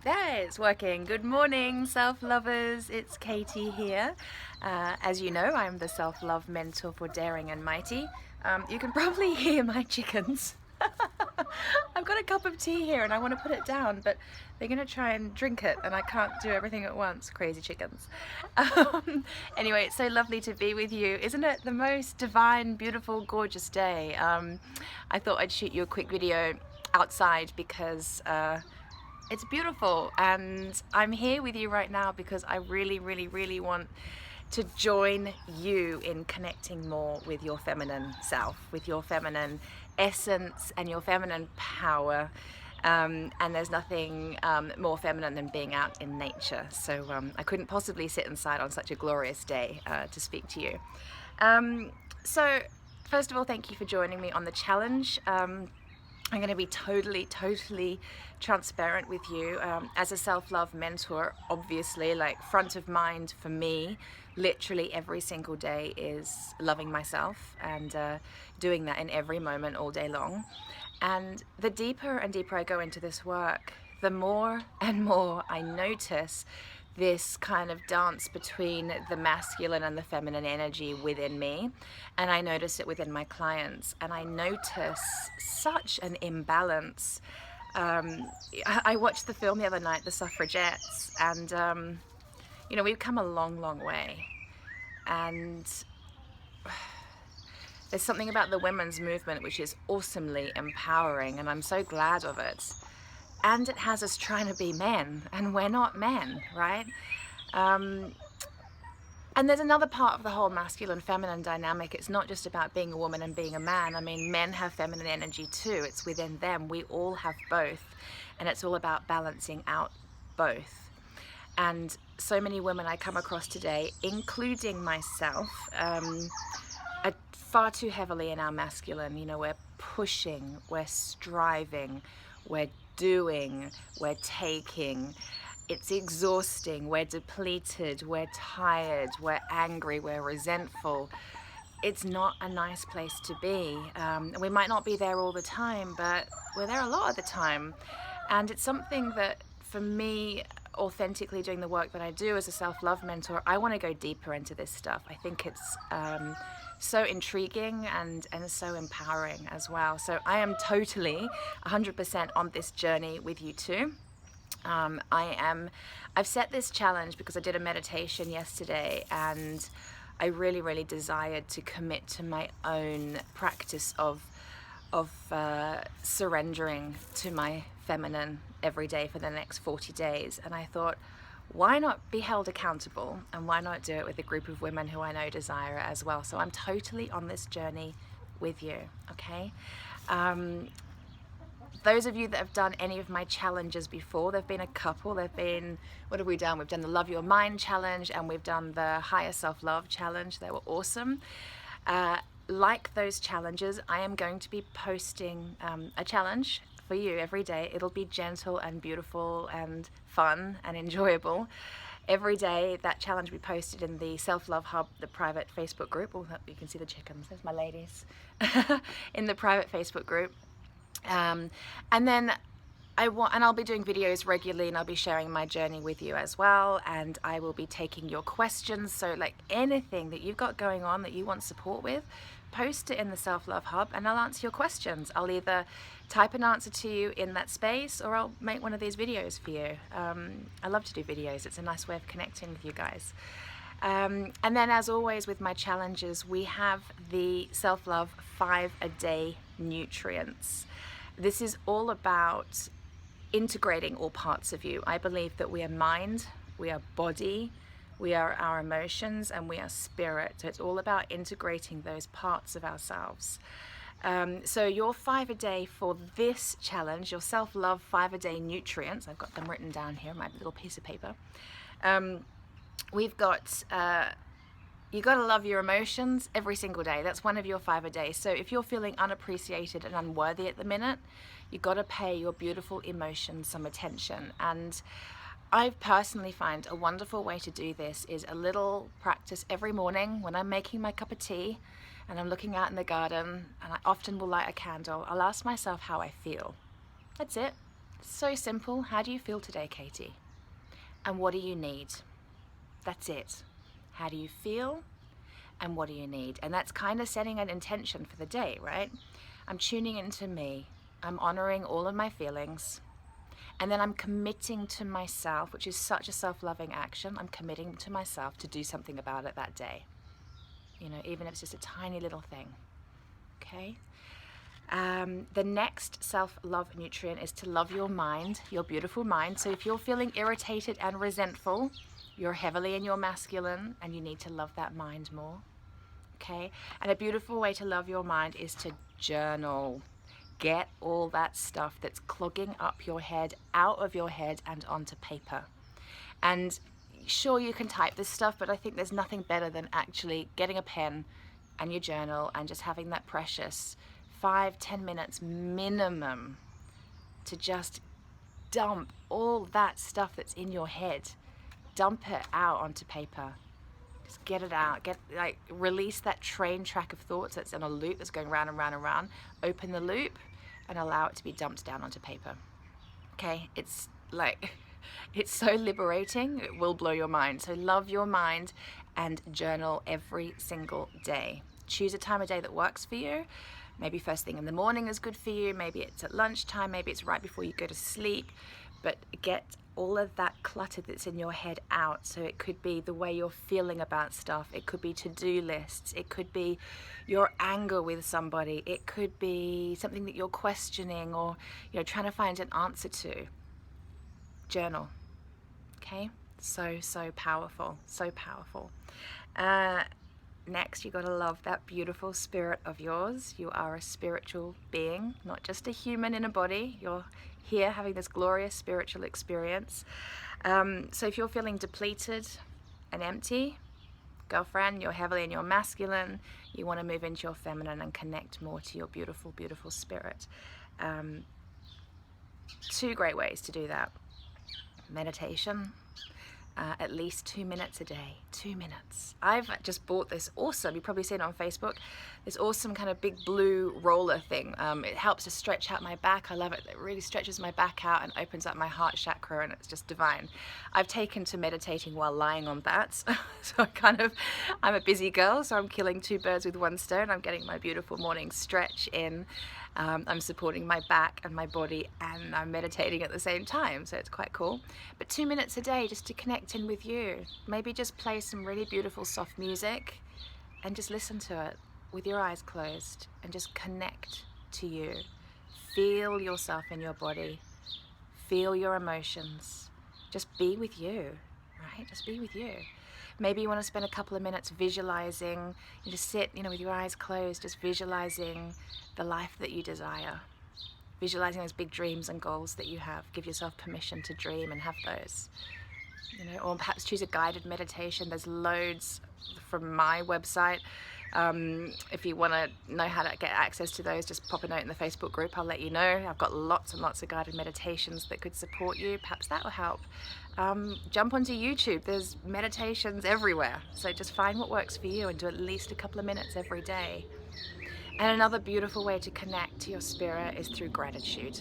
There, it's working. Good morning, self-lovers. It's Katie here. As you know, I'm the self-love mentor for Daring and Mighty. You can probably hear my chickens. I've got a cup of tea here and I want to put it down, but they're going to try and drink it and I can't do everything at once. Crazy chickens. Anyway, it's so lovely to be with you. Isn't it the most divine, beautiful, gorgeous day? I thought I'd shoot you a quick video outside because it's beautiful, and I'm here with you right now because I really want to join you in connecting more with your feminine self, with your feminine essence and your feminine power. And there's nothing more feminine than being out in nature. So I couldn't possibly sit inside on such a glorious day to speak to you. So first of all, thank you for joining me on the challenge. I'm going to be totally transparent with you. As a self-love mentor, obviously, like, front of mind for me, literally every single day is loving myself and doing that in every moment all day long. And the deeper and deeper I go into this work, the more and more I notice this kind of dance between the masculine and the feminine energy within me, and I notice it within my clients, and I notice such an imbalance. I watched the film the other night, The Suffragettes, and you know, we've come a long way, and there's something about the women's movement which is awesomely empowering, and I'm so glad of it. And it has us trying to be men, and we're not men, right? And there's another part of the whole masculine-feminine dynamic. It's not just about being a woman and being a man. I mean, men have feminine energy too. It's within them. We all have both, and it's all about balancing out both. And so many women I come across today, including myself, are far too heavily in our masculine. You know, we're pushing, we're striving, we're doing, we're taking. It's exhausting, we're depleted, we're tired, we're angry, we're resentful. It's not a nice place to be. We might not be there all the time, but we're there a lot of the time. And it's something that, for me, authentically doing the work that I do as a self-love mentor, I want to go deeper into this stuff. I think it's so intriguing and so empowering as well. So I am totally 100% on this journey with you too. I've set this challenge because I did a meditation yesterday, and I really desired to commit to my own practice of surrendering to my feminine every day for the next 40 days. And I thought, why not be held accountable, and why not do it with a group of women who I know desire it as well? So I'm totally on this journey with you, okay? Those of you that have done any of my challenges before, there've been a couple. There've been, what have we done? We've done the Love Your Mind challenge, and we've done the Higher Self-Love challenge. They were awesome. Like those challenges, I am going to be posting a challenge for you every day. It'll be gentle and beautiful and fun and enjoyable. Every day that challenge will be posted in the Self-Love Hub, the private Facebook group. Oh, you can see the chickens, there's my ladies. In the private Facebook group. And then I'll be doing videos regularly, and I'll be sharing my journey with you as well, and I will be taking your questions. So, like, anything that you've got going on that you want support with, post it in the Self-Love Hub and I'll answer your questions. I'll either type an answer to you in that space, or I'll make one of these videos for you. I love to do videos. It's a nice way of connecting with you guys. And then, as always with my challenges, we have the Self-Love 5-a-day nutrients. This is all about integrating all parts of you. I believe that we are mind, we are body, we are our emotions, and we are spirit. So it's all about integrating those parts of ourselves. So your 5-a-day for this challenge, your self-love 5-a-day nutrients, I've got them written down here on my little piece of paper. We've got, you got to love your emotions every single day. That's one of your 5-a-day. So if you're feeling unappreciated and unworthy at the minute, you got to pay your beautiful emotions some attention. And I personally find a wonderful way to do this is a little practice every morning when I'm making my cup of tea and I'm looking out in the garden, and I often will light a candle. I'll ask myself how I feel. That's it. So simple. How do you feel today, Katie? And what do you need? That's it. How do you feel? And what do you need? And that's kind of setting an intention for the day, right? I'm tuning into me. I'm honoring all of my feelings. And then I'm committing to myself, which is such a self-loving action. I'm committing to myself to do something about it that day. You know, even if it's just a tiny little thing. Okay? The next self-love nutrient is to love your mind, your beautiful mind. So if you're feeling irritated and resentful, you're heavily in your masculine and you need to love that mind more. Okay? And a beautiful way to love your mind is to journal. Get all that stuff that's clogging up your head out of your head and onto paper. And sure, you can type this stuff, but I think there's nothing better than actually getting a pen and your journal and just having that precious 5-10 minutes minimum to just dump all that stuff that's in your head. Dump it out onto paper. Just get it out. Release that train track of thoughts that's in a loop that's going round and round and round. Open the loop and allow it to be dumped down onto paper. Okay, it's so liberating. It will blow your mind. So love your mind and journal every single day. Choose a time of day that works for you. Maybe first thing in the morning is good for you. Maybe it's at lunchtime. Maybe it's right before you go to sleep. But get all of that clutter that's in your head out. So it could be the way you're feeling about stuff. It could be to-do lists. It could be your anger with somebody. It could be something that you're questioning or trying to find an answer to. Journal. Okay? So powerful. So powerful. Next, you got to love that beautiful spirit of yours. You are a spiritual being, not just a human in a body. You're here having this glorious spiritual experience. So if you're feeling depleted and empty, girlfriend, you're heavily in your masculine, you want to move into your feminine and connect more to your beautiful, beautiful spirit. 2 great ways to do that. Meditation. At least 2 minutes a day. 2 minutes. I've just bought this awesome, you've probably seen it on Facebook, this awesome kind of big blue roller thing. It helps to stretch out my back. I love it. It really stretches my back out and opens up my heart chakra, and it's just divine. I've taken to meditating while lying on that. So I'm a busy girl, so I'm killing 2 birds with 1 stone. I'm getting my beautiful morning stretch in. I'm supporting my back and my body, and I'm meditating at the same time, so it's quite cool. But 2 minutes a day just to connect in with you. Maybe just play some really beautiful soft music and just listen to it with your eyes closed and just connect to you. Feel yourself in your body. Feel your emotions. Just be with you, right? Just be with you. Maybe you want to spend a couple of minutes visualizing. You just sit, with your eyes closed, just visualizing the life that you desire. Visualizing those big dreams and goals that you have. Give yourself permission to dream and have those. Or perhaps choose a guided meditation. There's loads from my website. If you want to know how to get access to those, just pop a note in the Facebook group. I'll let you know. I've got lots and lots of guided meditations that could support you. Perhaps that will help. Jump onto YouTube. There's meditations everywhere. So just find what works for you and do at least a couple of minutes every day. And another beautiful way to connect to your spirit is through gratitude.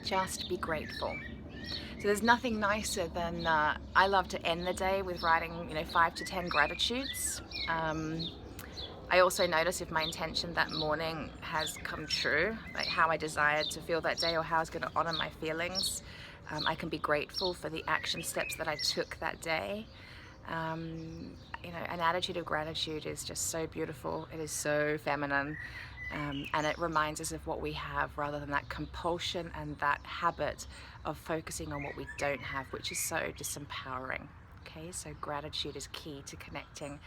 Just be grateful. So there's nothing nicer than, I love to end the day with writing, 5 to 10 gratitudes. I also notice if my intention that morning has come true, like how I desired to feel that day or how I was going to honor my feelings. I can be grateful for the action steps that I took that day. An attitude of gratitude is just so beautiful. It is so feminine. And it reminds us of what we have rather than that compulsion and that habit of focusing on what we don't have, which is so disempowering. Okay, so gratitude is key to connecting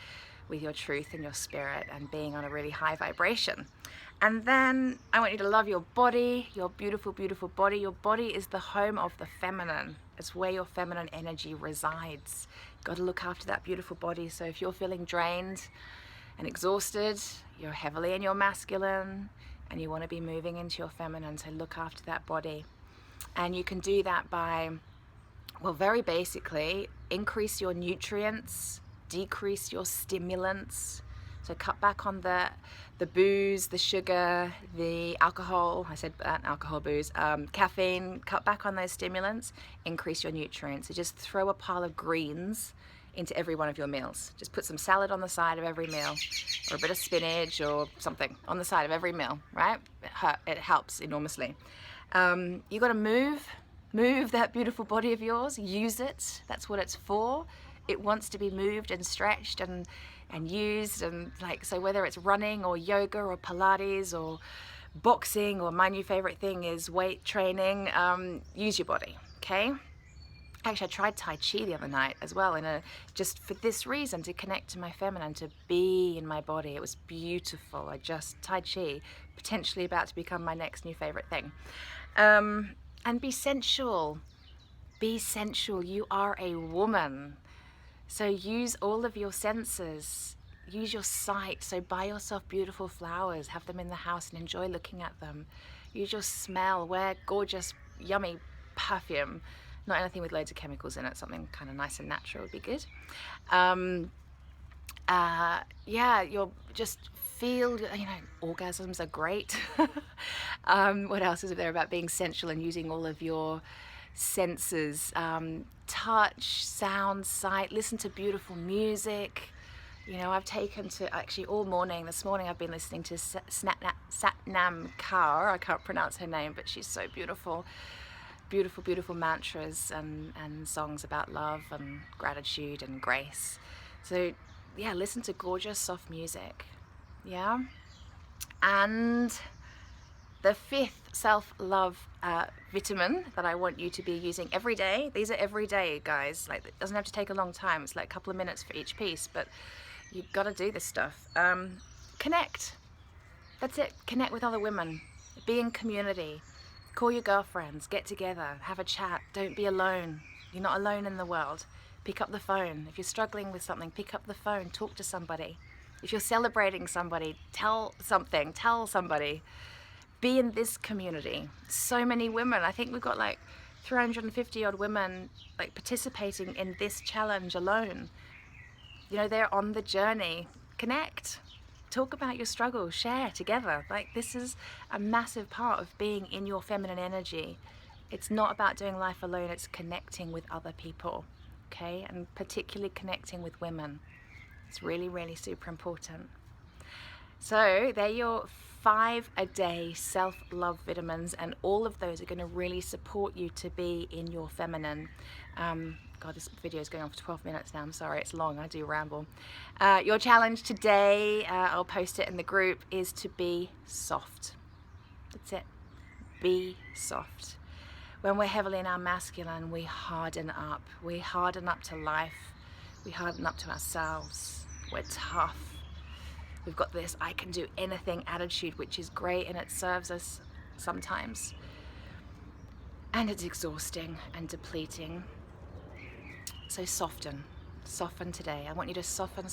with your truth and your spirit and being on a really high vibration. And then I want you to love your body, your beautiful, beautiful body. Your body is the home of the feminine. It's where your feminine energy resides. You've got to look after that beautiful body. So if you're feeling drained and exhausted, you're heavily in your masculine and you want to be moving into your feminine, so look after that body. And you can do that by, very basically, increase your nutrients, decrease your stimulants, So cut back on the booze, the sugar, the alcohol. I said alcohol, booze, caffeine. Cut back on those stimulants. Increase your nutrients. So just throw a pile of greens into every one of your meals. Just put some salad on the side of every meal, or a bit of spinach or something on the side of every meal, right? It helps enormously. You got to move that beautiful body of yours. Use it. That's what it's for. It wants to be moved and stretched and used, and like, so whether it's running or yoga or Pilates or boxing, or my new favorite thing is weight training, use your body, okay? Actually, I tried Tai Chi the other night as well, just for this reason, to connect to my feminine, to be in my body. It was beautiful. Tai Chi, potentially about to become my next new favorite thing. And be sensual. Be sensual. You are a woman. So use all of your senses. Use your sight. So buy yourself beautiful flowers, have them in the house and enjoy looking at them. Use your smell. Wear gorgeous, yummy perfume. Not anything with loads of chemicals in it. Something kind of nice and natural would be good. Yeah, you'll just feel, orgasms are great. What else is there about being sensual and using all of your senses? Touch, sound, sight, listen to beautiful music. I've taken to, actually all morning, this morning I've been listening to Satnam Kaur. I can't pronounce her name, but she's so beautiful. Beautiful, beautiful mantras and songs about love and gratitude and grace. So yeah, listen to gorgeous soft music. Yeah. And the fifth self-love vitamin that I want you to be using every day. These are every day, guys. Like, it doesn't have to take a long time. It's like a couple of minutes for each piece, but you've got to do this stuff. Connect. That's it. Connect with other women. Be in community. Call your girlfriends. Get together. Have a chat. Don't be alone. You're not alone in the world. Pick up the phone. If you're struggling with something, pick up the phone. Talk to somebody. If you're celebrating somebody, tell somebody. Be in this community. So many women. I think we've got like 350 odd women like participating in this challenge alone. They're on the journey. Connect. Talk about your struggle. Share together. Like, this is a massive part of being in your feminine energy. It's not about doing life alone. It's connecting with other people. Okay? And particularly connecting with women. It's really, really super important. So they're your 5 a day self-love vitamins, and all of those are going to really support you to be in your feminine. God, this video is going on for 12 minutes now. I'm sorry, it's long. I do ramble. Your challenge today, I'll post it in the group, is to be soft. That's it. Be soft. When we're heavily in our masculine, we harden up. We harden up to life. We harden up to ourselves. We're tough. We've got this I can do anything attitude, which is great, and it serves us sometimes. And it's exhausting and depleting. So soften today. I want you to soften.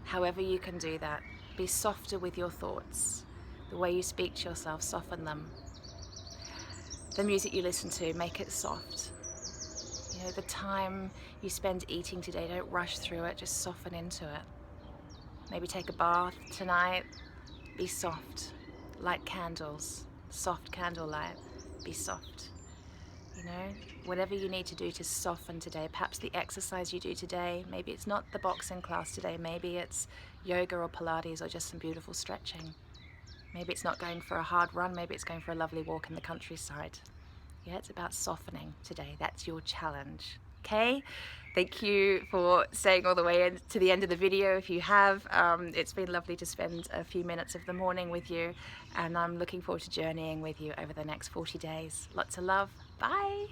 However you can do that. Be softer with your thoughts. The way you speak to yourself, soften them. The music you listen to, make it soft. The time you spend eating today, don't rush through it, just soften into it. Maybe take a bath tonight. Be soft. Light candles. Soft candlelight. Be soft. Whatever you need to do to soften today. Perhaps the exercise you do today, maybe it's not the boxing class today, maybe it's yoga or Pilates or just some beautiful stretching. Maybe it's not going for a hard run, maybe it's going for a lovely walk in the countryside. Yeah, it's about softening today. That's your challenge. Okay? Thank you for staying all the way to the end of the video. If you have, it's been lovely to spend a few minutes of the morning with you, and I'm looking forward to journeying with you over the next 40 days. Lots of love. Bye.